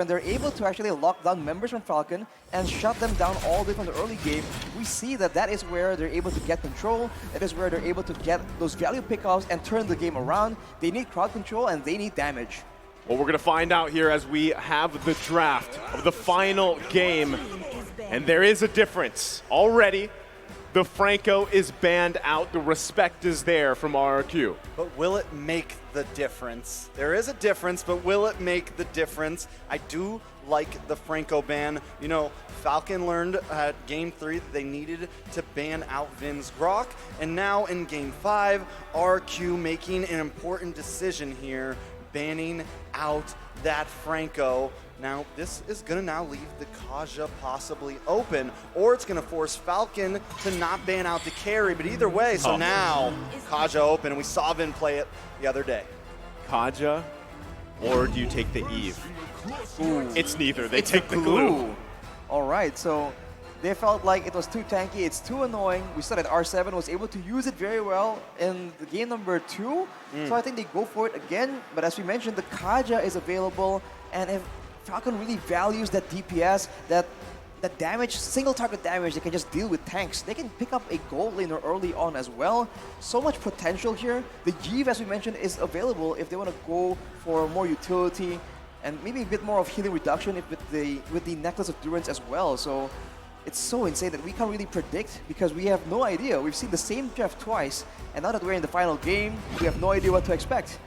when they're able to actually lock down members from Falcon and shut them down all the way from the early game, we see that that is where they're able to get control, that is where they're able to get those value pickoffs and turn the game around. They need crowd control and they need damage. Well, we're going to find out here as we have the draft of the final game. And there is a difference. Already, the Franco is banned out. The respect is there from RRQ. But will it make the difference? There is a difference, but will it make the difference? I do like the Franco ban. You know, Falcon learned at Game 3 that they needed to ban out Vin's Grok. And now in Game 5, RRQ making an important decision here, banning out that Franco. Now, this is going to now leave the Kaja possibly open, or it's going to force Falcon to not ban out the carry, but either way, so now Kaja open, and we saw Vin play it the other day. Kaja, or do you take the Eve? Ooh. It's neither. They take the glue. All right, so they felt like it was too tanky, it's too annoying. We saw that R7 was able to use it very well in the game number 2, so I think they go for it again. But as we mentioned, the Kaja is available, and if Falcon really values that DPS, that damage, single target damage, they can just deal with tanks. They can pick up a gold laner early on as well. So much potential here. The Jeeve, as we mentioned, is available if they want to go for more utility and maybe a bit more of healing reduction with the Necklace of Durance as well. So it's so insane that we can't really predict because we have no idea. We've seen the same draft twice, and now that we're in the final game, we have no idea what to expect.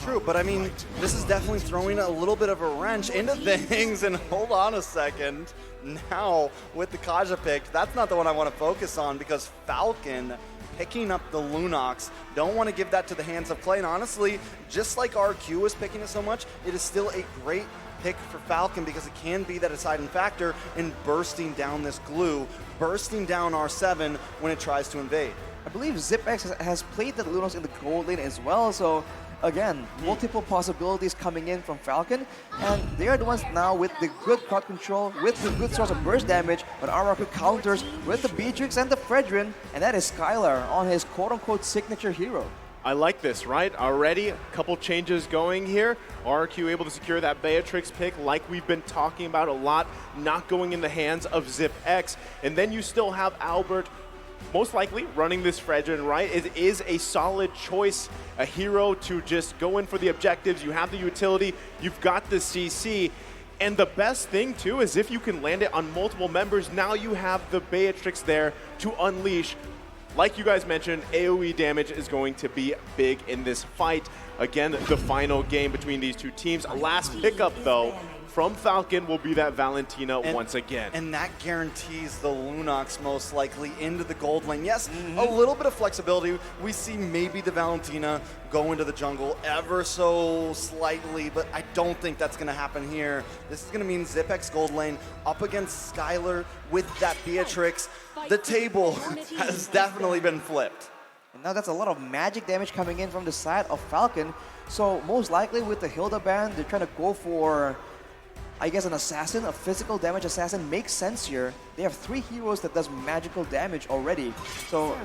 True, but I mean, this is definitely throwing a little bit of a wrench into things, and hold on a second. Now, with the Kaja pick, that's not the one I want to focus on because Falcon picking up the Lunox, don't want to give that to the hands of Clay, and honestly, just like RQ is picking it so much, it is still a great pick for Falcon because it can be that deciding factor in bursting down this glue, bursting down R7 when it tries to invade. I believe ZipX has played the Lunox in the gold lane as well, so again, multiple possibilities coming in from Falcon, and they are the ones now with the good crowd control, with the good source of burst damage, but RRQ counters with the Beatrix and the Fredrin, and that is Skylar on his quote-unquote signature hero. I like this, right? Already a couple changes going here. RRQ able to secure that Beatrix pick like we've been talking about a lot, not going in the hands of ZipX, and then you still have Albert most likely running this Fredrin, right? It is a solid choice, a hero to just go in for the objectives. You have the utility, you've got the CC, and the best thing too is if you can land it on multiple members, now you have the Beatrix there to unleash. Like you guys mentioned, AoE damage is going to be big in this fight. Again, the final game between these two teams. Last pickup though, from Falcon will be that Valentina once again. And that guarantees the Lunox most likely into the gold lane. Yes, a little bit of flexibility. We see maybe the Valentina go into the jungle ever so slightly, but I don't think that's going to happen here. This is going to mean ZipX gold lane up against Skylar with that Beatrix. The table has definitely been flipped. And now that's a lot of magic damage coming in from the side of Falcon. So most likely with the Hilda ban, they're trying to go for, I guess, an assassin, a physical damage assassin makes sense here. They have 3 heroes that does magical damage already. So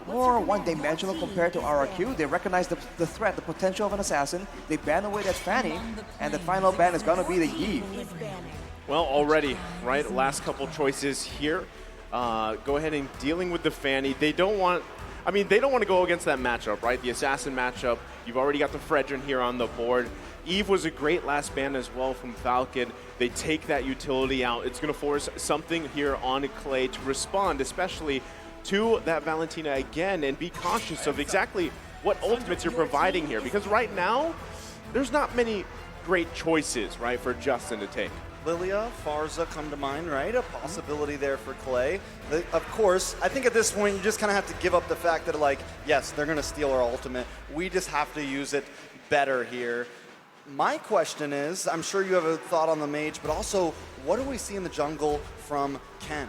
more one-dimensional compared to RRQ. They recognize the threat, the potential of an assassin. They ban away that Fanny, and the final ban is going to be the Eve. Well, already, right, last couple choices here. Go ahead and dealing with the Fanny. They don't want to go against that matchup, right? The assassin matchup. You've already got the Fredrin here on the board. Eve was a great last ban as well from Falcon. They take that utility out. It's going to force something here on Clay to respond, especially to that Valentina again, and be cautious of exactly what ultimates you're providing here. Because right now, there's not many great choices, right, for Justin to take. Lilia, Farza come to mind, right? A possibility there for Clay. Of course, I think at this point you just kind of have to give up the fact that, like, yes, they're going to steal our ultimate. We just have to use it better here. My question is, I'm sure you have a thought on the mage, but also, what do we see in the jungle from Ken?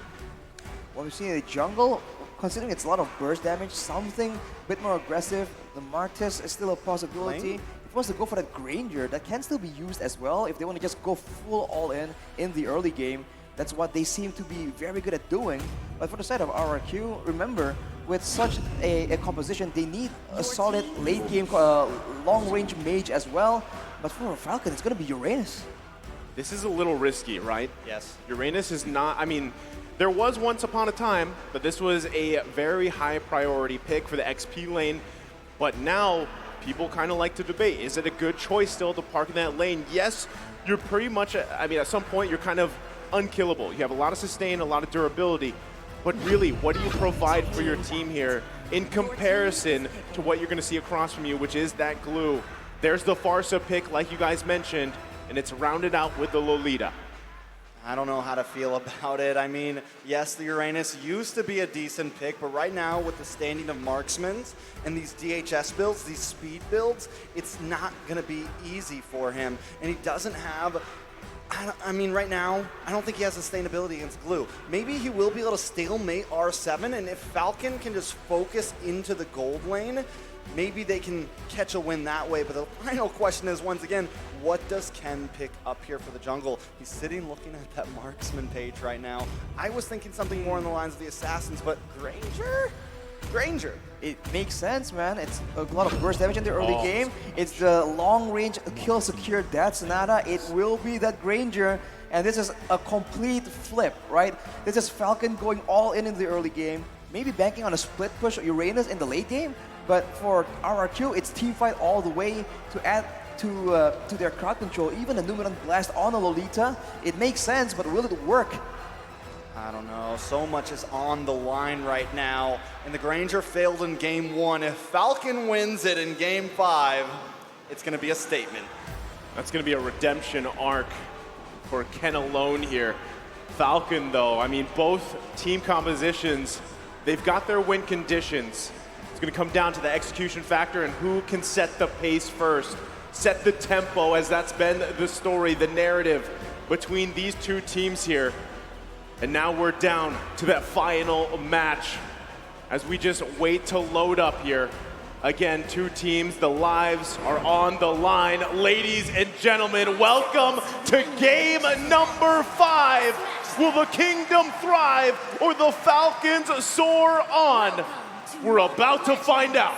What we see in the jungle, considering it's a lot of burst damage, something a bit more aggressive. The Martis is still a possibility. Lane? If he wants to go for that Granger, that can still be used as well if they want to just go full all-in in the early game. That's what they seem to be very good at doing. But for the side of RRQ, remember, with such a composition, they need a solid late-game long-range mage as well. But for Falcon, it's going to be Uranus. this is a little risky, right? Yes. Uranus is not, I mean, there was once upon a time, but this was a very high priority pick for the XP lane. But now, people kind of like to debate, is it a good choice still to park in that lane? Yes, you're pretty much, I mean, at some point, you're kind of unkillable. You have a lot of sustain, a lot of durability. But really, what do you provide for your team here in comparison to what you're going to see across from you, which is that glue? There's the Farsa pick, like you guys mentioned, and it's rounded out with the Lolita. I don't know how to feel about it. I mean, yes, the Uranus used to be a decent pick, but right now with the standing of marksmen and these DHS builds, these speed builds, it's not going to be easy for him. And he doesn't have, I mean, right now, I don't think he has sustainability against glue. Maybe he will be able to stalemate R7, and if Falcon can just focus into the gold lane, maybe they can catch a win that way. But the final question is, once again, what does Ken pick up here for the jungle? He's sitting looking at that marksman page right now. I was thinking something more in the lines of the assassins, but Granger? Granger. It makes sense, man. It's a lot of burst damage in the early game. It's the long-range kill secure Death Sonata. It will be that Granger, and this is a complete flip, right? This is Falcon going all in the early game, maybe banking on a split push Uranus in the late game, but for RRQ, it's team fight all the way to add to their crowd control. Even a Numeron Blast on a Lolita, it makes sense, but will it work? I don't know. So much is on the line right now. And the Granger failed in game 1. If Falcon wins it in game 5, it's going to be a statement. That's going to be a redemption arc for Ken alone here. Falcon, though, I mean, both team compositions, they've got their win conditions. It's going to come down to the execution factor and who can set the pace first, set the tempo, as that's been the story, the narrative between these two teams here. And now we're down to that final match as we just wait to load up here. Again, two teams, the lives are on the line. Ladies and gentlemen, welcome to game number 5. Will the kingdom thrive or the Falcons soar on? We're about to find out.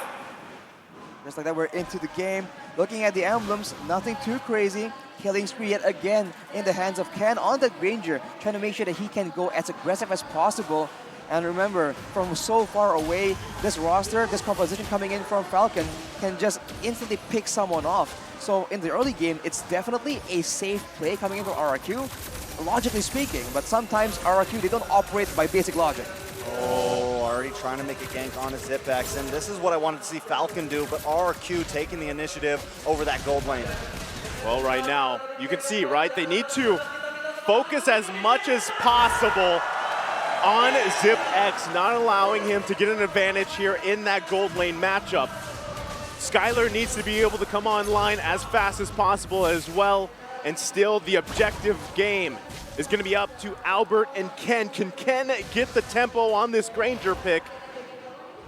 Just like that, we're into the game. Looking at the emblems, nothing too crazy. Killing spree yet again in the hands of Ken on the Granger, trying to make sure that he can go as aggressive as possible. And remember, from so far away, this roster, this composition coming in from Falcon can just instantly pick someone off. So in the early game, it's definitely a safe play coming in from RRQ, logically speaking. But sometimes RRQ, they don't operate by basic logic. Oh, already trying to make a gank on a Zipex, and this is what I wanted to see Falcon do, but RRQ taking the initiative over that gold lane. Well, right now, you can see, right? They need to focus as much as possible on ZipX, not allowing him to get an advantage here in that gold lane matchup. Skylar needs to be able to come online as fast as possible as well, and still the objective game is going to be up to Albert and Ken. Can Ken get the tempo on this Granger pick?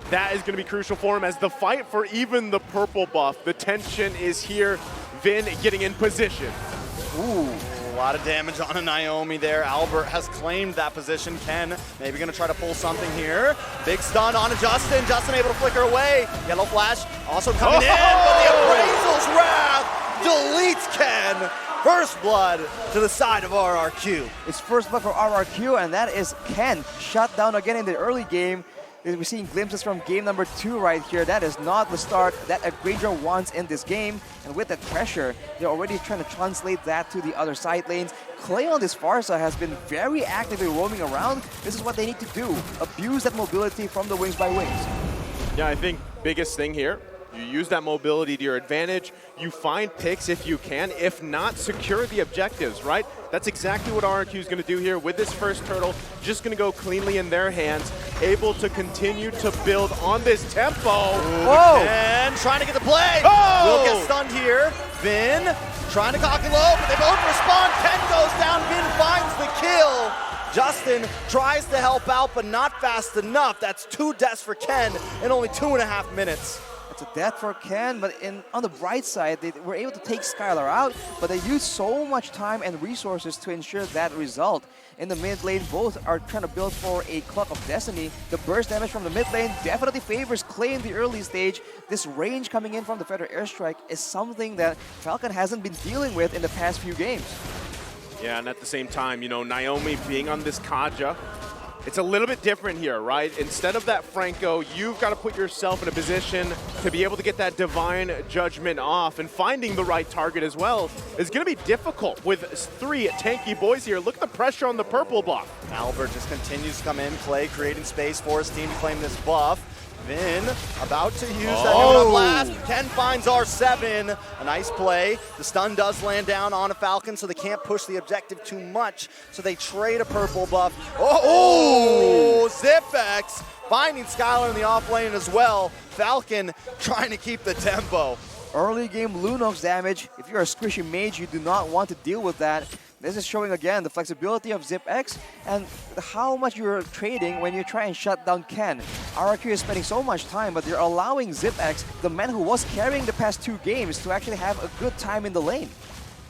That is going to be crucial for him as the fight for even the purple buff. The tension is here. Vin getting in position. Ooh, a lot of damage on a Naomi there. Albert has claimed that position. Ken maybe going to try to pull something here. Big stun on a Justin. Justin able to flicker away. Yellow flash also coming in, but the Appraisal's Wrath deletes Ken. First blood to the side of RRQ. It's first blood for RRQ, and that is Ken shut down again in the early game. We're seeing glimpses from game number 2 right here. That is not the start that a Granger wants in this game. And with that pressure, they're already trying to translate that to the other side lanes. Clay on this Farsa has been very actively roaming around. This is what they need to do. Abuse that mobility from the wings by wings. Yeah, I think biggest thing here, you use that mobility to your advantage. You find picks if you can. If not, secure the objectives, right? That's exactly what RRQ is going to do here with this first turtle. Just going to go cleanly in their hands, able to continue to build on this tempo. Whoa! And trying to get the play. Oh! Will get stunned here. Vin trying to cock and low, but they both respond. Ken goes down. Vin finds the kill. Justin tries to help out, but not fast enough. That's 2 deaths for Ken in only 2.5 minutes. It's a death for Ken, but on the bright side, they were able to take Skylar out, but they used so much time and resources to ensure that result. In the mid lane, both are trying to build for a Clock of Destiny. The burst damage from the mid lane definitely favors Clay in the early stage. This range coming in from the Feather Airstrike is something that Falcon hasn't been dealing with in the past few games. Yeah, and at the same time, you know, Naomi being on this Kaja, it's a little bit different here, right? Instead of that Franco, you've got to put yourself in a position to be able to get that divine judgment off, and finding the right target as well is going to be difficult with 3 tanky boys here. Look at the pressure on the purple buff. Albert just continues to come in, play, creating space for his team to claim this buff. Vin about to use that Nuna blast. Ken finds R7. A nice play. The stun does land down on a Falcon, so they can't push the objective too much. So they trade a purple buff. Oh, Zipex finding Skylar in the off lane as well. Falcon trying to keep the tempo. Early game Lunox damage. If you're a squishy mage, you do not want to deal with that. This is showing again the flexibility of ZipX and how much you're trading when you try and shut down Ken. RRQ is spending so much time, but they're allowing ZipX, the man who was carrying the past 2 games, to actually have a good time in the lane.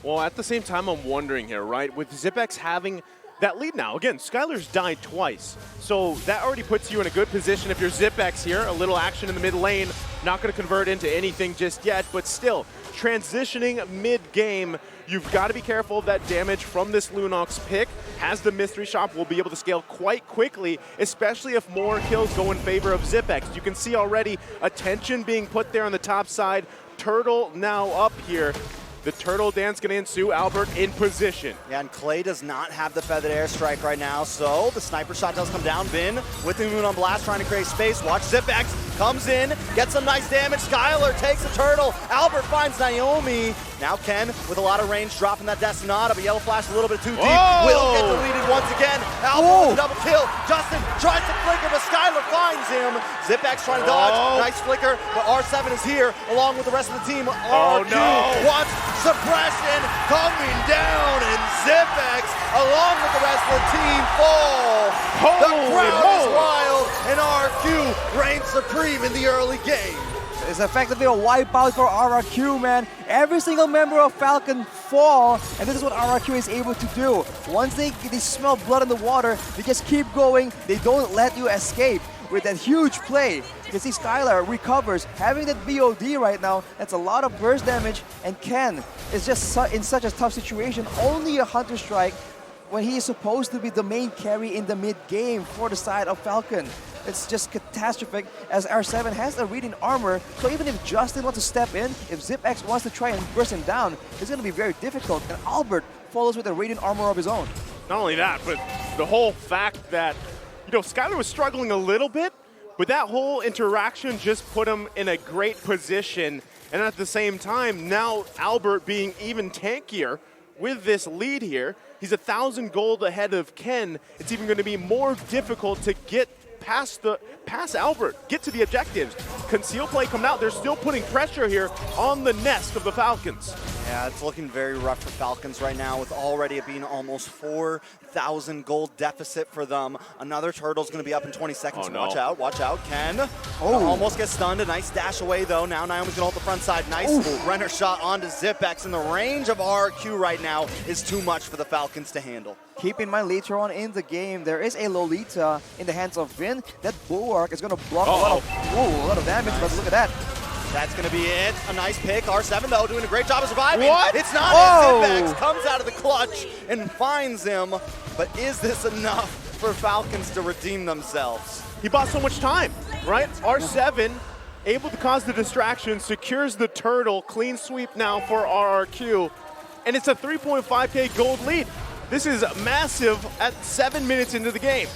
Well, at the same time, I'm wondering here, right? With ZipX having that lead now, again, Skylar's died twice. So that already puts you in a good position if you're ZipX here. A little action in the mid lane, not going to convert into anything just yet, but still, transitioning mid-game, you've got to be careful of that damage from this Lunox pick. Has the mystery shop, will be able to scale quite quickly, especially if more kills go in favor of ZipX. You can see already attention being put there on the top side. Turtle now up here. The turtle dance going to ensue. Albert in position. Yeah, and Clay does not have the feathered airstrike right now, so the sniper shot does come down. Vin with the moon on blast, trying to create space. Watch Zipex, comes in, gets some nice damage. Skylar takes a turtle. Albert finds Naomi. Now Ken with a lot of range, dropping that Destinata, but Yellow Flash a little bit too deep. Whoa! Will get deleted once again. Albert with a double kill. Justin tries to flicker, but Skylar finds him. Zipex trying to dodge. Nice flicker, but R7 is here along with the rest of the team. RRQ wants suppression coming down, and Zipex, along with the rest of the team, fall. The crowd is wild, and RRQ reigns supreme in the early game. It's effectively a wipeout for RRQ, man. Every single member of Falcon fall, and this is what RRQ is able to do. Once they smell blood in the water, they just keep going. They don't let you escape with that huge play. You can see Skylar recovers, having that BOD right now. That's a lot of burst damage, and Ken is just in such a tough situation. Only a Hunter Strike when he is supposed to be the main carry in the mid-game for the side of Falcon. It's just catastrophic as R7 has a reading armor, so even if Justin wants to step in, if ZipX wants to try and burst him down, it's going to be very difficult, and Albert follows with a reading armor of his own. Not only that, but the whole fact that, you know, Skylar was struggling a little bit, but that whole interaction just put him in a great position, and at the same time, now Albert being even tankier with this lead here, he's 1,000 gold ahead of Ken. It's even going to be more difficult to get past Albert, get to the objectives. Conceal play coming out. They're still putting pressure here on the nest of the Falcons. Yeah, it's looking very rough for Falcons right now, with already it being almost 4,000 gold deficit for them. Another turtle's going to be up in 20 seconds. Oh, no. Watch out. Ken almost gets stunned. A nice dash away, though. Now Naomi's going to hold the front side. Nice Renner shot onto Zipex, and the range of RRQ right now is too much for the Falcons to handle. Keep in mind, later on in the game, there is a Lolita in the hands of Vin. That Bulwark is going to block a lot of damage, but look at that. That's going to be it. A nice pick. R7, though, doing a great job of surviving. What? It's not. Zipex comes out of the clutch and finds him. But is this enough for Falcons to redeem themselves? He bought so much time, right? R7 able to cause the distraction, secures the turtle. Clean sweep now for RRQ. And it's a 3.5k gold lead. This is massive at 7 minutes into the game.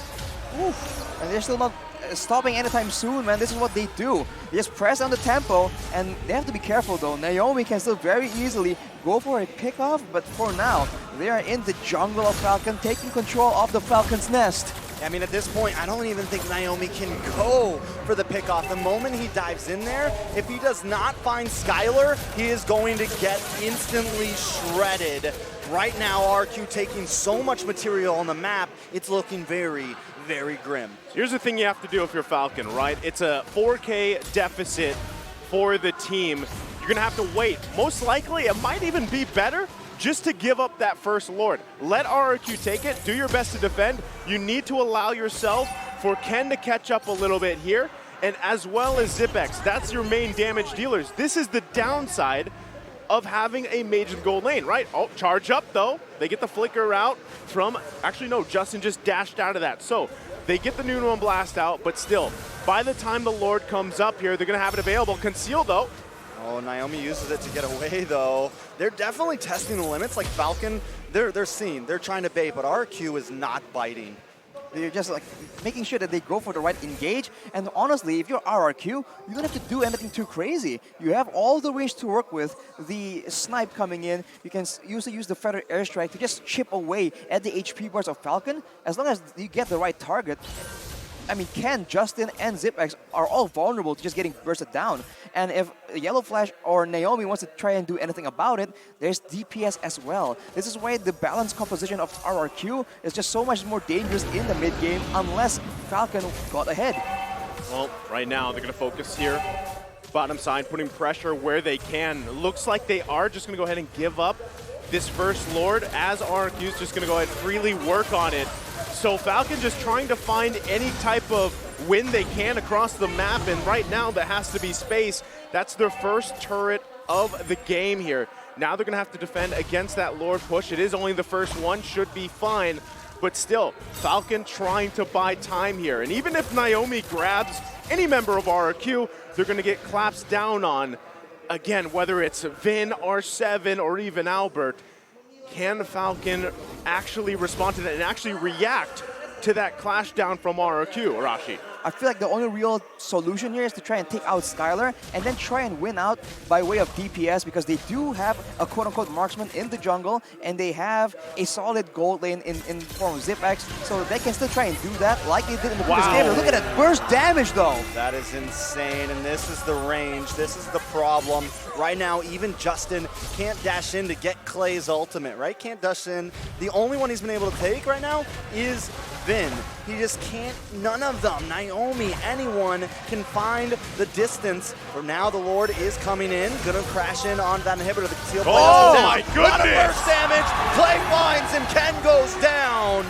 Oof. And they're still not stopping anytime soon, man. This is what they do. They just press on the tempo, and they have to be careful, though. Naomi can still very easily go for a pickoff, but for now, they are in the jungle of Falcon, taking control of the Falcon's nest. I mean, at this point, I don't even think Naomi can go for the pickoff. The moment he dives in there, if he does not find Skylar, he is going to get instantly shredded. Right now, RQ taking so much material on the map, it's looking very, very grim. Here's the thing you have to do if you're Falcon, right? It's a 4K deficit for the team. You're gonna have to wait. Most likely, it might even be better just to give up that first Lord. Let RRQ take it, do your best to defend. You need to allow yourself for Ken to catch up a little bit here, and as well as Zipex. That's your main damage dealers. This is the downside of having a mage in gold lane, right? Oh, charge up though. They get the flicker out from, actually no, Justin just dashed out of that. So they get the Nuno Blast out, but still, by the time the Lord comes up here, they're gonna have it available. Conceal though. Oh, Naomi uses it to get away though. They're definitely testing the limits. Like Falcon, they're seeing, they're trying to bait, but RRQ is not biting. They're just like making sure that they go for the right engage. And honestly, if you're RRQ, you don't have to do anything too crazy. You have all the range to work with. The snipe coming in, you can usually use the feather airstrike to just chip away at the HP bars of Falcon. As long as you get the right target. I mean, Ken, Justin, and ZipX are all vulnerable to just getting bursted down. And if Yellow Flash or Naomi wants to try and do anything about it, there's DPS as well. This is why the balanced composition of RRQ is just so much more dangerous in the mid game unless Falcon got ahead. Well, right now they're going to focus here. Bottom side, putting pressure where they can. Looks like they are just going to go ahead and give up this first Lord as RRQ is just going to go ahead and freely work on it. So Falcon just trying to find any type of win they can across the map, and right now that has to be space. That's their first turret of the game here. Now they're going to have to defend against that Lord push. It is only the first one, should be fine, but still, Falcon trying to buy time here. And even if Naomi grabs any member of RRQ, they're going to get claps down on. Again, whether it's Vin, R7, or even Albert, can Falcon actually respond to that and actually react to that clash down from RRQ, Arashi? I feel like the only real solution here is to try and take out Skylar and then try and win out by way of DPS, because they do have a quote-unquote marksman in the jungle and they have a solid gold lane in form of ZipX, so they can still try and do that like they did in the previous game. Look at that burst damage though. That is insane, and this is the range. This is the problem. Right now, even Justin can't dash in to get Clay's ultimate, right? Can't dash in. The only one he's been able to take right now is Vin. He just can't, none of them, Naomi, anyone can find the distance. For now, the Lord is coming in, gonna crash in on that inhibitor. The concealed play oh down. my goodness! Lot of burst damage, Clay finds him, Ken goes down.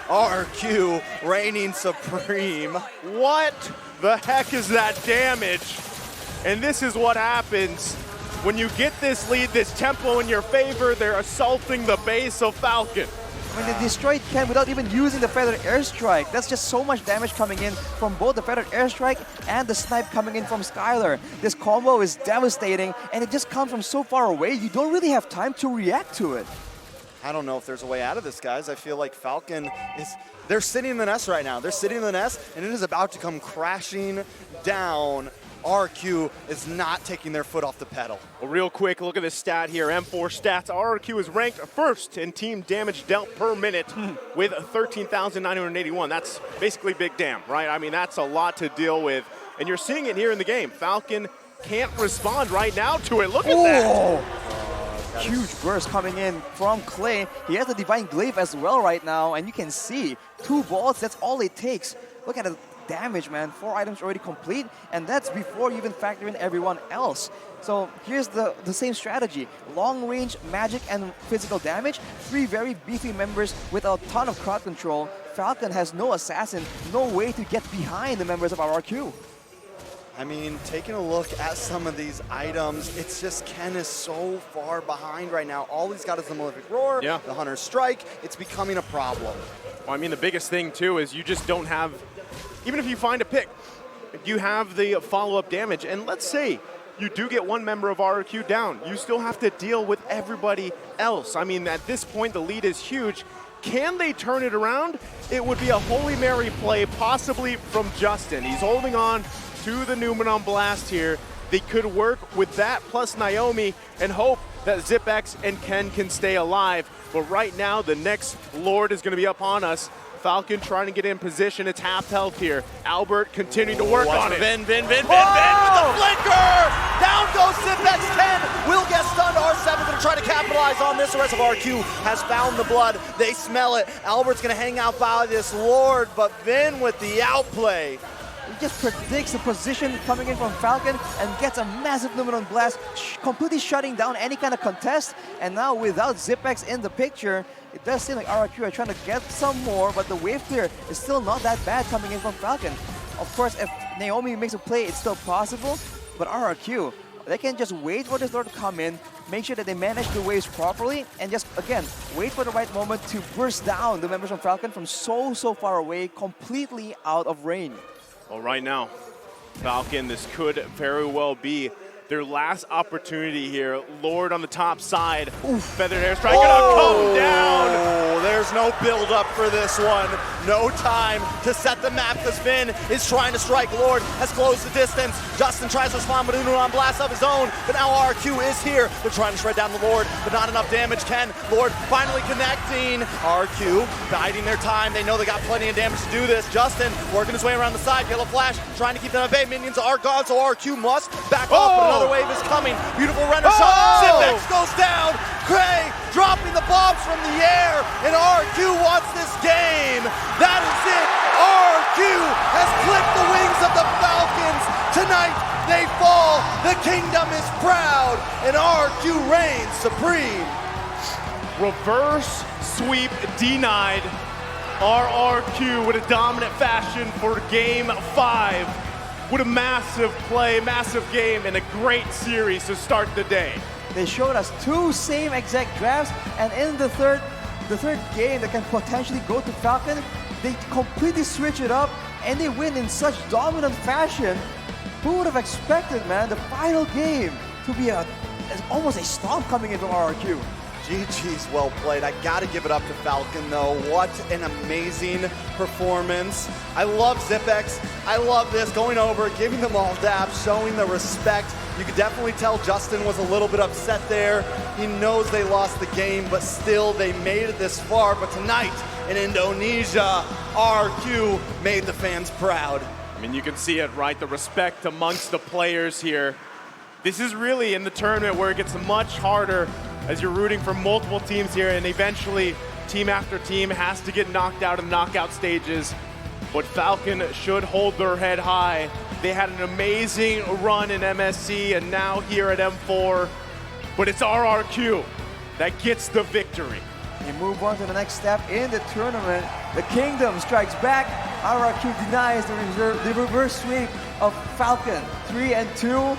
RQ reigning supreme. What the heck is that damage? And this is what happens when you get this lead, this tempo in your favor. They're assaulting the base of Falcon. I mean, they destroyed Ken without even using the feathered airstrike. That's just so much damage coming in from both the feathered airstrike and the snipe coming in from Skylar. This combo is devastating, and it just comes from so far away, you don't really have time to react to it. I don't know if there's a way out of this, guys. I feel like Falcon is, they're sitting in the nest right now. They're sitting in the nest, and it is about to come crashing down. RRQ is not taking their foot off the pedal. Well, real quick, look at this stat here. M4 stats. RRQ is ranked first in team damage dealt per minute with 13,981. That's basically big damn, right? I mean, that's a lot to deal with. And you're seeing it here in the game. Falcon can't respond right now to it. Look at that. Huge burst coming in from Clay. He has the Divine Glaive as well right now, and you can see 2 balls, that's all it takes. Look at the damage, man. 4 items already complete, and that's before you even factor in everyone else. So here's the same strategy. Long range, magic, and physical damage. 3 very beefy members with a ton of crowd control. Falcon has no assassin, no way to get behind the members of RRQ. I mean, taking a look at some of these items, it's just Ken is so far behind right now. All he's got is the Malefic Roar, the Hunter's Strike. It's becoming a problem. Well, I mean, the biggest thing, too, is you just don't have, even if you find a pick, you have the follow-up damage. And let's say you do get one member of RRQ down. You still have to deal with everybody else. I mean, at this point, the lead is huge. Can they turn it around? It would be a Holy Mary play, possibly from Justin. He's holding on to the Numenon Blast here. They could work with that plus Naomi and hope that ZipX and Ken can stay alive. But right now, the next Lord is going to be up on us. Falcon trying to get in position. It's half health here. Albert continuing to work on it. Vin with the flicker! Down goes ZipX. Ken will get stunned. R7 going to try to capitalize on this. The rest of RQ has found the blood. They smell it. Albert's going to hang out by this Lord, but Vin with the outplay. He just predicts the position coming in from Falcon and gets a massive Numenon Blast, completely shutting down any kind of contest. And now without ZipX in the picture, it does seem like RRQ are trying to get some more, but the wave clear is still not that bad coming in from Falcon. Of course, if Naomi makes a play, it's still possible, but RRQ, they can just wait for this Lord to come in, make sure that they manage the waves properly, and just, again, wait for the right moment to burst down the members from Falcon from so far away, completely out of range. Well, right now, Falcon, this could very well be their last opportunity here. Lord on the top side. Feathered Airstrike gonna come down. Oh, there's no build-up for this one. No time to set the map because Finn is trying to strike. Lord has closed the distance. Justin tries to respond with Uno on blast of his own, but now RRQ is here. They're trying to shred down the Lord, but not enough damage. Ken, Lord finally connecting. RRQ biding their time. They know they got plenty of damage to do this. Justin working his way around the side. Yellow Flash trying to keep them at bay. Minions are gone, so RRQ must back off, but another wave is coming. Beautiful render shot. Zipx goes down. Cray dropping the bombs from the air, and RRQ wants this game. That is it. RRQ has clipped the wings of the Falcons. Tonight they fall. The kingdom is proud, and RRQ reigns supreme. Reverse sweep denied. RRQ with a dominant fashion for game 5. What a massive play, massive game, and a great series to start the day. They showed us 2 same exact drafts, and in the third game that can potentially go to Falcon, they completely switch it up, and they win in such dominant fashion. Who would have expected, man, the final game to be almost a stomp coming in from RRQ? GG's well played. I gotta give it up to Falcon though. What an amazing performance. I love Zipx. I love this, going over, giving them all dabs, showing the respect. You could definitely tell Justin was a little bit upset there. He knows they lost the game, but still they made it this far. But tonight in Indonesia, RRQ made the fans proud. I mean, you can see it, right? The respect amongst the players here. This is really in the tournament where it gets much harder as you're rooting for multiple teams here, and eventually team after team has to get knocked out in knockout stages. But Falcon should hold their head high. They had an amazing run in MSC and now here at M4, but it's RRQ that gets the victory. They move on to the next step in the tournament. The Kingdom strikes back. RRQ denies the reverse sweep of Falcon. 3-2.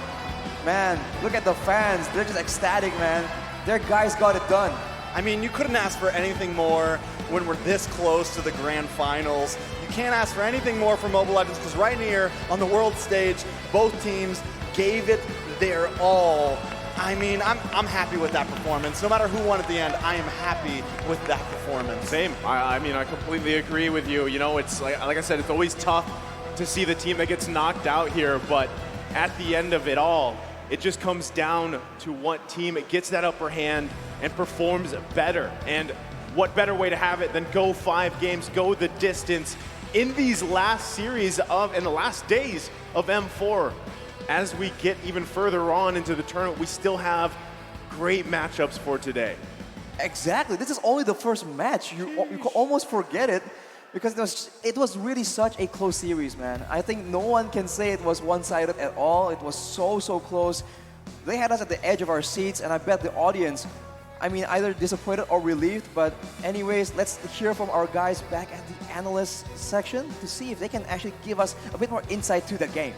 Man, look at the fans. They're just ecstatic, man. Their guys got it done. I mean, you couldn't ask for anything more when we're this close to the grand finals. You can't ask for anything more from Mobile Legends because right here on the world stage, both teams gave it their all. I mean, I'm happy with that performance. No matter who won at the end, I am happy with that performance. Same. I mean, I completely agree with you. You know, it's like I said, it's always tough to see the team that gets knocked out here, but at the end of it all, it just comes down to what team gets that upper hand and performs better. And what better way to have it than go 5 games, go the distance in these last series in the last days of M4. As we get even further on into the tournament, we still have great matchups for today. Exactly. This is only the first match. You could almost forget it because it was really such a close series, man. I think no one can say it was one-sided at all. It was so close. They had us at the edge of our seats, and I bet the audience, I mean, either disappointed or relieved. But anyways, let's hear from our guys back at the analyst section to see if they can actually give us a bit more insight to the game.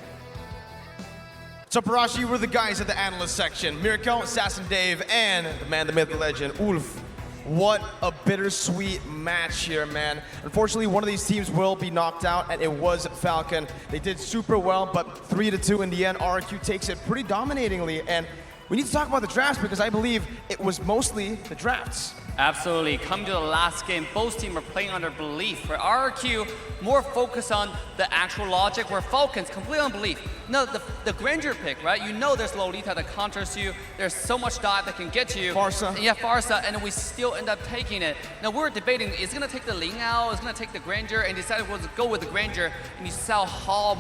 So Parashi, we're the guys at the analyst section. Mirko, Assassin Dave, and the man, the myth, the legend, Ulf. What a bittersweet match here, man. Unfortunately, one of these teams will be knocked out, and it was Falcon. They did super well, but 3-2 in the end. RRQ takes it pretty dominatingly, and we need to talk about the drafts because I believe it was mostly the drafts. Absolutely. Coming to the last game, both teams are playing under belief. For RRQ, more focus on the actual logic, where Falcons, completely on belief. No, the Granger pick, right? You know there's Lolita that counters you. There's so much dive that can get you. Farsa. Yeah, Farsa, and we still end up taking it. Now we're debating, is it going to take the Ling out? Is it going to take the Granger? And decided we'll go with the Granger, and you saw how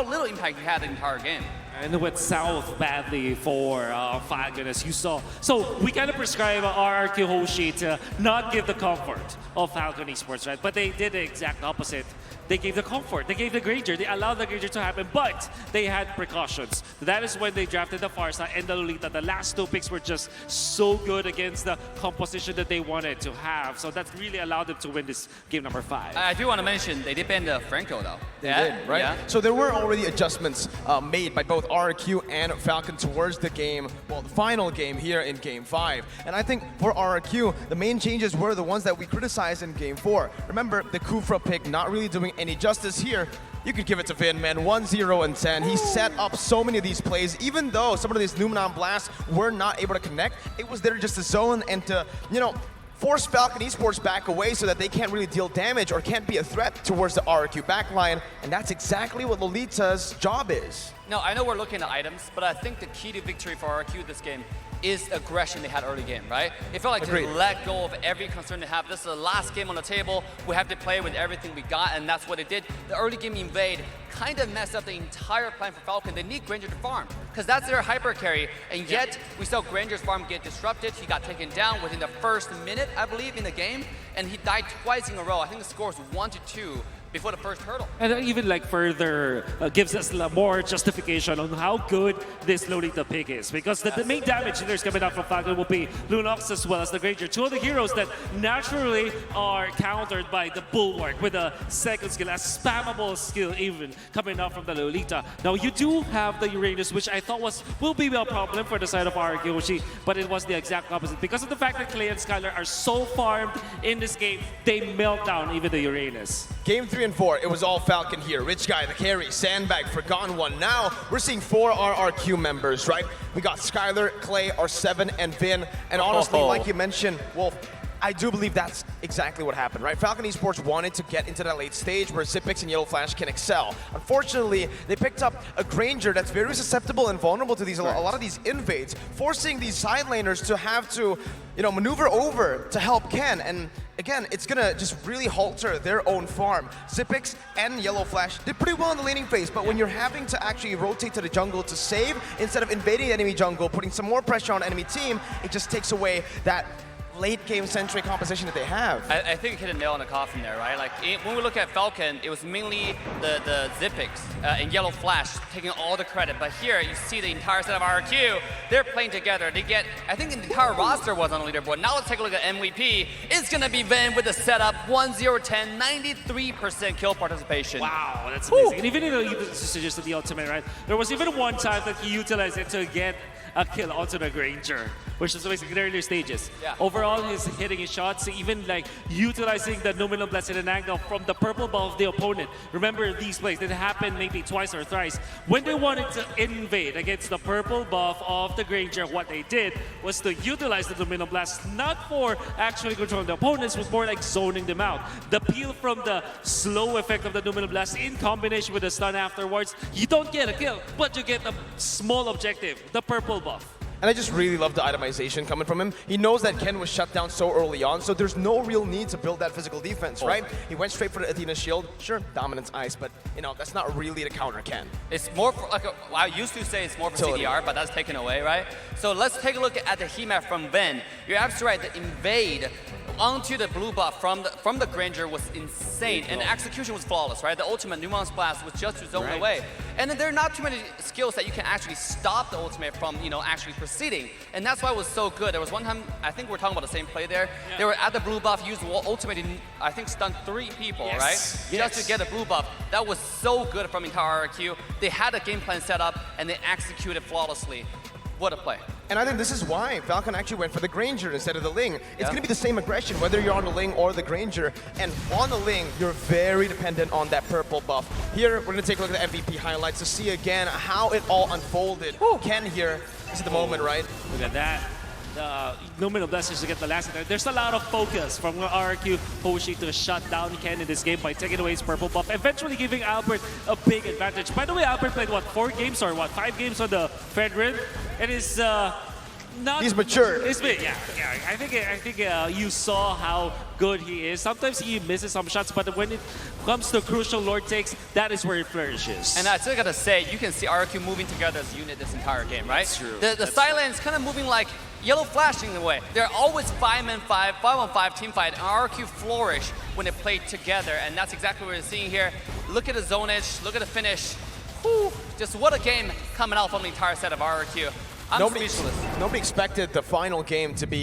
little impact he had the entire game. And it went south badly for Falcon, as you saw. So we kind of prescribe RRQ Hoshi to not give the comfort of Falcon Esports, right? But they did the exact opposite. They gave the comfort. They gave the Granger. They allowed the Granger to happen, but they had precautions. That is when they drafted the Farsa and the Lolita. The last 2 picks were just so good against the composition that they wanted to have. So that really allowed them to win this game number 5. I do want to mention, they did ban the Franco, though. They did, right? Yeah. So there were already adjustments made by both both RRQ and Falcon towards the game, well, the final game here in Game 5. And I think for RRQ, the main changes were the ones that we criticized in Game 4. Remember, the Kufra pick not really doing any justice here. You could give it to Vin, man. 1-0 and 10. He set up so many of these plays, even though some of these Numenon blasts were not able to connect. It was there just to zone and to, you know, force Falcon Esports back away so that they can't really deal damage or can't be a threat towards the RRQ backline. And that's exactly what Lolita's job is. No, I know we're looking at items, but I think the key to victory for RRQ this game is aggression they had early game, right? It felt like Agreed. they let go of every concern they have. This is the last game on the table. We have to play with everything we got, and that's what it did. The early game invade kind of messed up the entire plan for Falcon. They need Granger to farm, because that's their hyper carry, and yet we saw Granger's farm get disrupted. He got taken down within the first minute, I believe, in the game, and he died twice in a row. I think the score was 1-2 before the first hurdle. And even like further gives us more justification on how good this Lolita pick is. Because the main damage there's coming out from Falcon will be Lunox as well as the Granger. Two of the heroes that naturally are countered by the Bulwark with a second skill, a spammable skill even coming out from the Lolita. Now you do have the Uranus, which I thought will be a problem for the side of RRQ Hoshi, but it was the exact opposite. Because of the fact that Clay and Skylar are so farmed in this game, they melt down even the Uranus. Game 3 and 4, it was all Falcon here. Rich Guy, the carry, Sandbag, Forgotten One. Now, we're seeing 4 RRQ members, right? We got Skylar, Clay, R7, and Vin. And honestly, like you mentioned, Wolf, I do believe that's exactly what happened, right? Falcon Esports wanted to get into that late stage where Zipix and Yellow Flash can excel. Unfortunately, they picked up a Granger that's very susceptible and vulnerable to these a lot of these invades, forcing these side laners to have to, you know, maneuver over to help Ken. And again, it's gonna just really halter their own farm. Zipix and Yellow Flash did pretty well in the laning phase, but when you're having to actually rotate to the jungle to save, instead of invading enemy jungle, putting some more pressure on enemy team, it just takes away that late game centric composition that they have. I think you hit a nail on the coffin there, right? Like when we look at Falcon, it was mainly the Zipix and Yellow Flash taking all the credit. But here you see the entire set of RRQ, they're playing together. They get, I think the entire roster was on the leaderboard. Now let's take a look at MVP. It's gonna be Vin with the setup, 1-0-10, 93% kill participation. Wow, that's amazing. And even though you suggested the ultimate, right? There was even one time that he utilized it to get a kill onto the Granger, which is basically in the earlier stages. Yeah. Overall, he's hitting his shots, even like utilizing the Numinal Blast in an angle from the purple buff of the opponent. Remember these plays, that happened maybe twice or thrice. When they wanted to invade against the purple buff of the Granger, what they did was to utilize the Numinal Blast, not for actually controlling the opponents, but more like zoning them out. The peel from the slow effect of the Numinal Blast in combination with the stun afterwards, you don't get a kill, but you get a small objective, the purple buff. And I just really love the itemization coming from him. He knows that Ken was shut down so early on, so there's no real need to build that physical defense, right? He went straight for the Athena shield. Sure, dominance ice, but you know, that's not really to counter Ken. It's more for, like, I used to say it's more for CDR, but that's taken away, right? So let's take a look at the heat map from Vin. You're absolutely right, the invade onto the blue buff from the Granger was insane, and the execution was flawless, right? The ultimate Nuance Blast was just to zone away. And then there are not too many skills that you can actually stop the ultimate from, you know, actually proceeding. And that's why it was so good. There was one time, I think we're talking about the same play there. They were at the blue buff, used ultimate, I think stunned 3 people, right? Just to get the blue buff. That was so good from entire RRQ. They had a game plan set up, and they executed flawlessly. What a play. And I think this is why Falcon actually went for the Granger instead of the Ling. It's going to be the same aggression, whether you're on the Ling or the Granger. And on the Ling, you're very dependent on that purple buff. Here, we're going to take a look at the MVP highlights to see again how it all unfolded. Ken here, this is the moment, right? Look at that. Numinal Blasters to get the last hit. There's a lot of focus from RRQ Hoshi to shut down Ken in this game by taking away his purple buff, eventually giving Albert a big advantage. By the way, Albert played, what, 4 games or what, 5 games on the Fedrin? It is not... He's matured. It's been, yeah. I think you saw how good he is. Sometimes he misses some shots, but when it comes to crucial Lord takes, that is where he flourishes. And I still gotta say, you can see RRQ moving together as a unit this entire game, right? That's true. The Silence kind of moving like Yellow Flashing in a way. They're always 5-on-5, 5-on-5 team fight, and RRQ flourish when they play together, and that's exactly what we're seeing here. Look at the zonage, look at the finish. Whew, just what a game coming out from the entire set of RRQ. I'm speechless. Nobody expected the final game to be